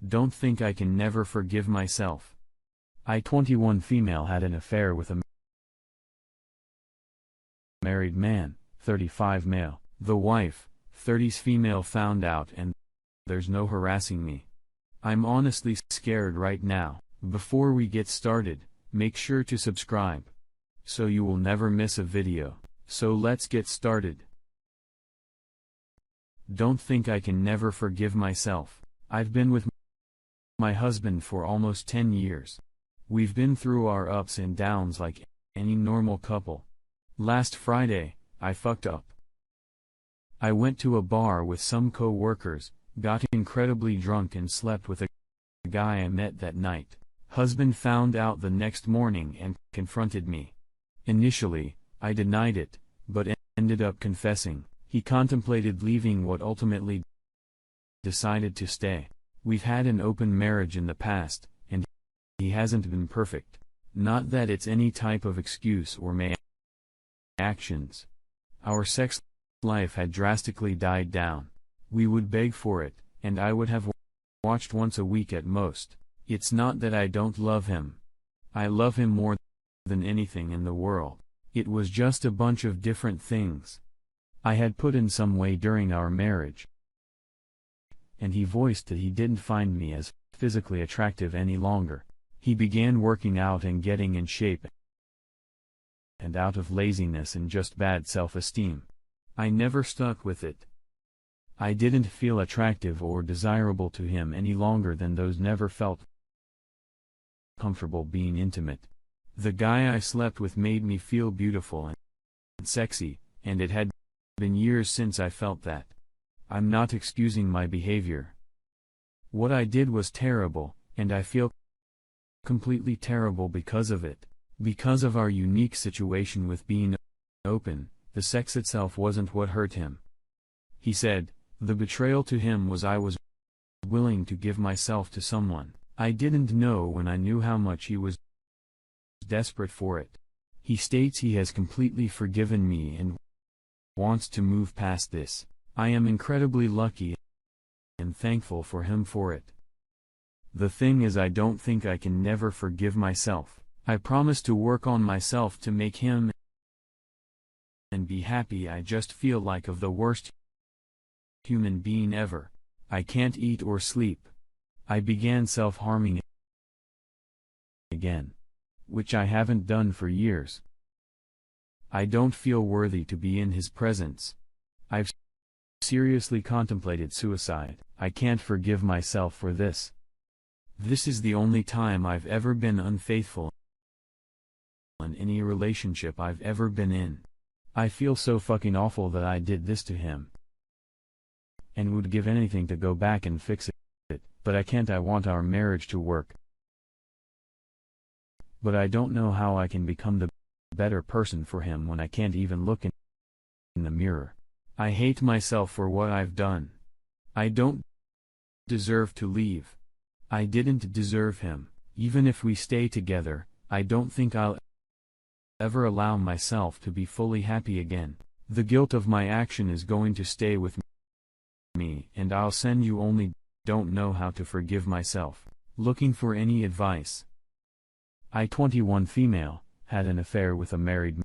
Don't think I can never forgive myself. I 21 female had an affair with a married man, 35 male. The wife, 30s female found out and there's no harassing me. I'm honestly scared right now. Before we get started, make sure to subscribe, so you will never miss a video. So let's get started. Don't think I can never forgive myself. I've been with my husband for almost 10 years. We've been through our ups and downs like any normal couple. Last Friday, I fucked up. I went to a bar with some co-workers, got incredibly drunk and slept with a guy I met that night. Husband found out the next morning and confronted me. Initially, I denied it, but ended up confessing. He contemplated leaving what ultimately decided to stay. We've had an open marriage in the past, and he hasn't been perfect. Not that it's any type of excuse or my actions. Our sex life had drastically died down. We would beg for it, and I would have watched once a week at most. It's not that I don't love him. I love him more than anything in the world. It was just a bunch of different things I had put in some way during our marriage. And he voiced that he didn't find me as physically attractive any longer. He began working out and getting in shape, and out of laziness and just bad self-esteem. I never stuck with it. I didn't feel attractive or desirable to him any longer than those never felt comfortable being intimate. The guy I slept with made me feel beautiful and sexy, and it had been years since I felt that. I'm not excusing my behavior. What I did was terrible, and I feel completely terrible because of it. Because of our unique situation with being open, the sex itself wasn't what hurt him. He said, the betrayal to him was I was willing to give myself to someone I didn't know when I knew how much he was desperate for it. He states he has completely forgiven me and wants to move past this. I am incredibly lucky and thankful for him for it. The thing is, I don't think I can never forgive myself. I promise to work on myself to make him and be happy. I just feel like of the worst human being ever. I can't eat or sleep. I began self-harming again, which I haven't done for years. I don't feel worthy to be in his presence. I've seriously contemplated suicide. I can't forgive myself for this. This is the only time I've ever been unfaithful in any relationship I've ever been in. I feel so fucking awful that I did this to him, and would give anything to go back and fix it, but I can't. I want our marriage to work, but I don't know how I can become the better person for him when I can't even look in the mirror. I hate myself for what I've done. I don't deserve to leave. I didn't deserve him. Even if we stay together, I don't think I'll ever allow myself to be fully happy again. The guilt of my action is going to stay with me, and I'll send you only don't know how to forgive myself. Looking for any advice. I 21 female, had an affair with a married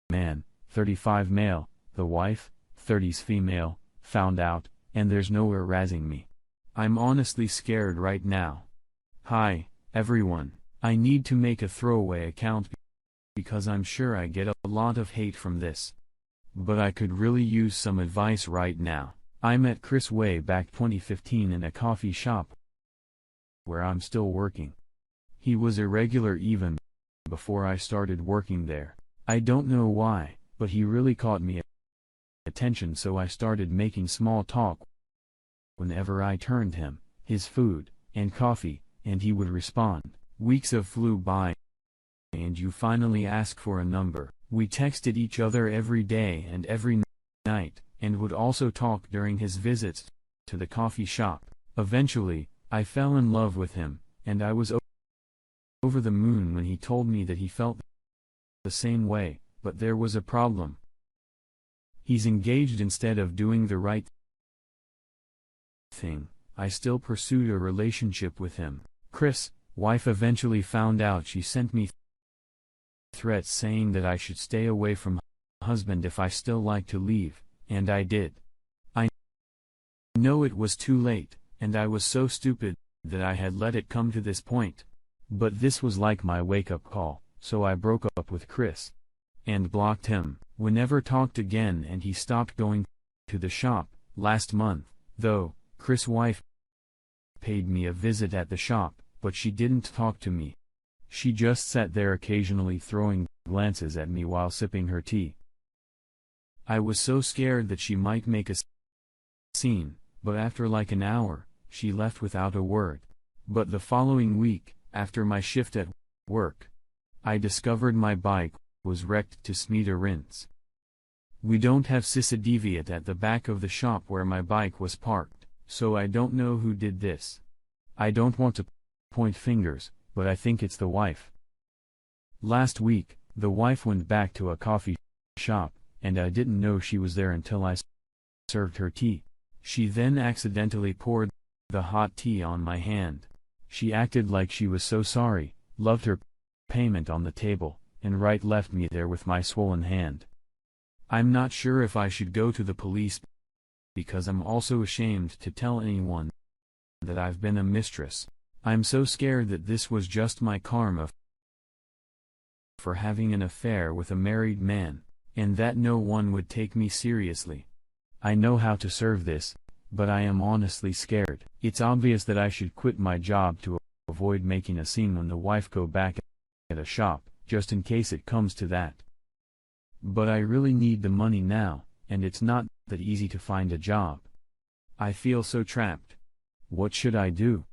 man, 35 male. The wife, 30s female, found out, and there's no harassing me. I'm honestly scared right now. Hi, everyone. I need to make a throwaway account because I'm sure I get a lot of hate from this. But I could really use some advice right now. I met Chris way back 2015 in a coffee shop where I'm still working. He was irregular even before I started working there. I don't know why, but he really caught me attention, so I started making small talk whenever I turned him his food and coffee, and he would respond. Weeks of flew by, and you finally asked for a number. We texted each other every day and every night, and would also talk during his visits to the coffee shop. Eventually, I fell in love with him, and I was over the moon when he told me that he felt the same way, but there was a problem. He's engaged instead of doing the right thing. I still pursued a relationship with him. Chris' wife eventually found out. She sent me threats saying that I should stay away from husband if I still like to leave, and I did. I know it was too late, and I was so stupid that I had let it come to this point. But this was like my wake-up call, so I broke up with Chris and blocked him. We never talked again, and he stopped going to the shop. Last month, though, Chris' wife paid me a visit at the shop, but she didn't talk to me. She just sat there occasionally throwing glances at me while sipping her tea. I was so scared that she might make a scene, but after like an hour, she left without a word. But the following week, after my shift at work, I discovered my bike was wrecked to smithereens. We don't have CCTV at the back of the shop where my bike was parked, so I don't know who did this. I don't want to point fingers, but I think it's the wife. Last week, the wife went back to a coffee shop, and I didn't know she was there until I served her tea. She then accidentally poured the hot tea on my hand. She acted like she was so sorry, loved her payment on the table, and left me there with my swollen hand. I'm not sure if I should go to the police, because I'm also ashamed to tell anyone that I've been a mistress. I'm so scared that this was just my karma for having an affair with a married man, and that no one would take me seriously. I know how to serve this, but I am honestly scared. It's obvious that I should quit my job to avoid making a scene when the wife go back at a shop, just in case it comes to that. But I really need the money now, and it's not that easy to find a job. I feel so trapped. What should I do?